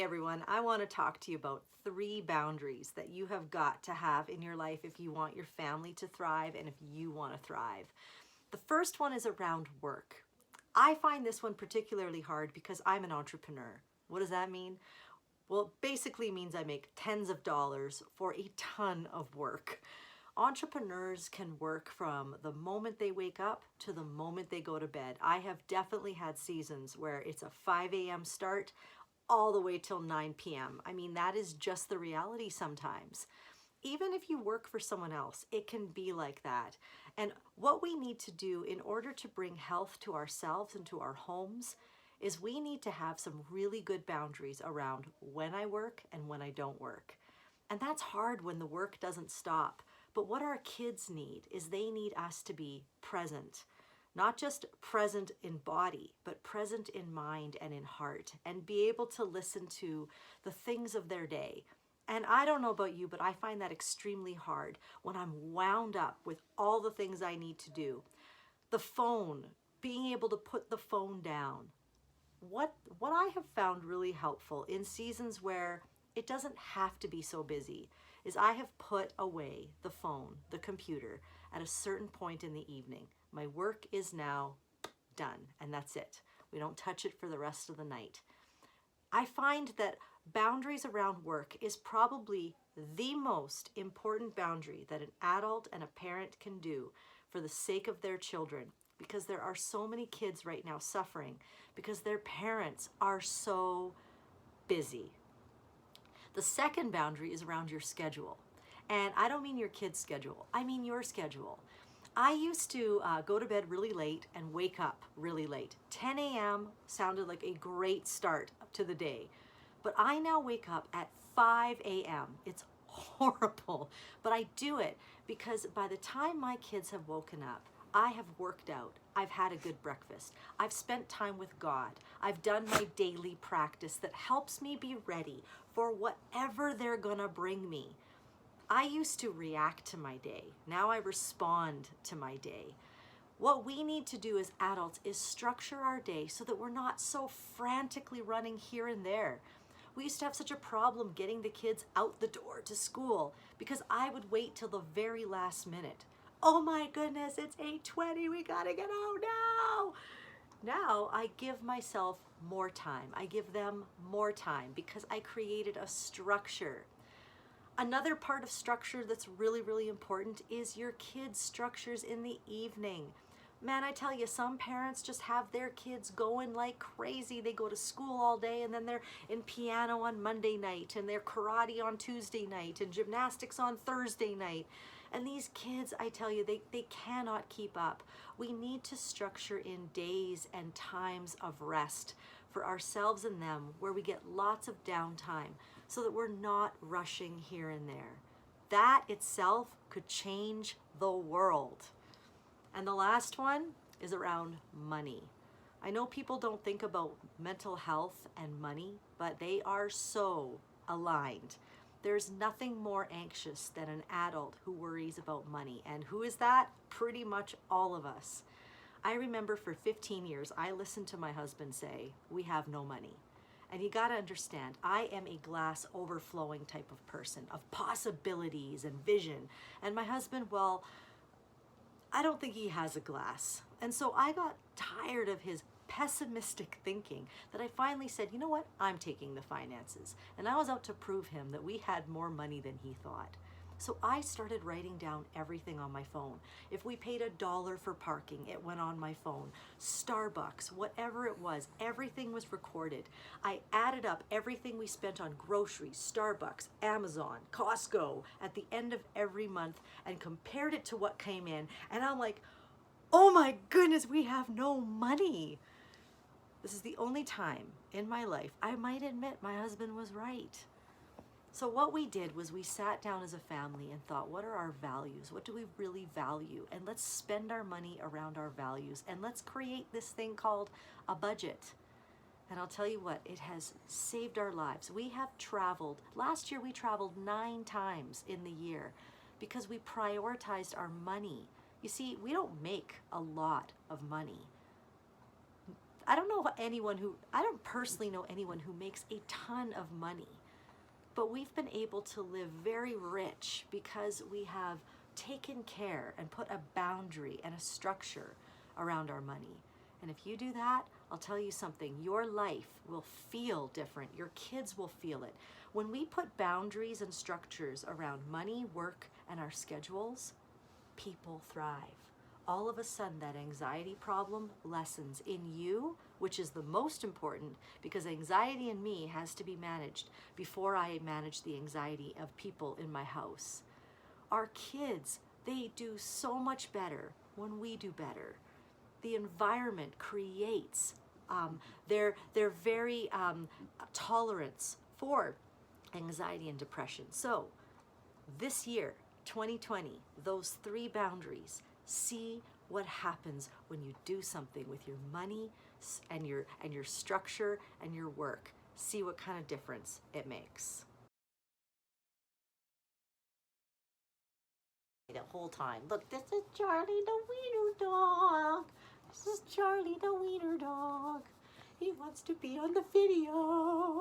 Hey everyone, I want to talk to you about 3 boundaries that you have got to have in your life if you want your family to thrive and if you want to thrive. The first one is around work. I find this one particularly hard because I'm an entrepreneur. What does that mean? Well, it basically means I make tens of dollars for a ton of work. Entrepreneurs can work from the moment they wake up to the moment they go to bed. I have definitely had seasons where it's a 5 a.m. start all the way till 9 p.m. I mean, that is just the reality sometimes. Even if you work for someone else, it can be like that. And what we need to do in order to bring health to ourselves and to our homes is we need to have some really good boundaries around when I work and when I don't work. And that's hard when the work doesn't stop. But what our kids need is they need us to be present. Not just present in body, but present in mind and in heart, and be able to listen to the things of their day. And I don't know about you, but I find that extremely hard when I'm wound up with all the things I need to do. The phone, being able to put the phone down. What I have found really helpful in seasons where it doesn't have to be so busy is I have put away the phone, the computer, at a certain point in the evening. My work is now done, and that's it. We don't touch it for the rest of the night. I find that boundaries around work is probably the most important boundary that an adult and a parent can do for the sake of their children, because there are so many kids right now suffering because their parents are so busy. The second boundary is around your schedule. And I don't mean your kid's schedule, I mean your schedule. I used to go to bed really late and wake up really late. 10 a.m. sounded like a great start to the day. But I now wake up at 5 a.m. It's horrible, but I do it because by the time my kids have woken up, I have worked out, I've had a good breakfast, I've spent time with God, I've done my daily practice that helps me be ready for whatever they're gonna bring me. I used to react to my day. Now I respond to my day. What we need to do as adults is structure our day so that we're not so frantically running here and there. We used to have such a problem getting the kids out the door to school because I would wait till the very last minute. Oh my goodness, it's 8:20, we gotta get out now. Now I give myself more time. I give them more time because I created a structure. Another part of structure that's really, really important is your kids' structures in the evening. Man, I tell you, some parents just have their kids going like crazy. They go to school all day and then they're in piano on Monday night and they're karate on Tuesday night and gymnastics on Thursday night. And these kids, I tell you, they cannot keep up. We need to structure in days and times of rest for ourselves and them where we get lots of downtime so that we're not rushing here and there. That itself could change the world. And the last one is around money. I know people don't think about mental health and money, but they are so aligned. There's nothing more anxious than an adult who worries about money. And who is that? Pretty much all of us. I remember for 15 years, I listened to my husband say, "We have no money." And you gotta understand, I am a glass overflowing type of person, of possibilities and vision. And my husband, well, I don't think he has a glass. And so I got tired of his pessimistic thinking that I finally said, you know what, I'm taking the finances. And I was out to prove him that we had more money than he thought. So I started writing down everything on my phone. If we paid $1 for parking, it went on my phone. Starbucks, whatever it was, everything was recorded. I added up everything we spent on groceries, Starbucks, Amazon, Costco at the end of every month and compared it to what came in. And I'm like, oh my goodness, we have no money. This is the only time in my life I might admit my husband was right. So what we did was we sat down as a family and thought, what are our values? What do we really value? And let's spend our money around our values. And let's create this thing called a budget. And I'll tell you what, it has saved our lives. We have traveled. Last year we traveled 9 times in the year because we prioritized our money. You see, we don't make a lot of money. I don't personally know anyone who makes a ton of money, but we've been able to live very rich because we have taken care and put a boundary and a structure around our money. And if you do that, I'll tell you something, your life will feel different. Your kids will feel it. When we put boundaries and structures around money, work, and our schedules, people thrive. All of a sudden, that anxiety problem lessens in you, which is the most important, because anxiety in me has to be managed before I manage the anxiety of people in my house. Our kids, they do so much better when we do better. The environment creates their very tolerance for anxiety and depression. So this year, 2020, those 3 boundaries, see what happens when you do something with your money and your structure and your work. See what kind of difference it makes. The whole time. Look, this is Charlie the wiener dog. This is Charlie the wiener dog. He wants to be on the video.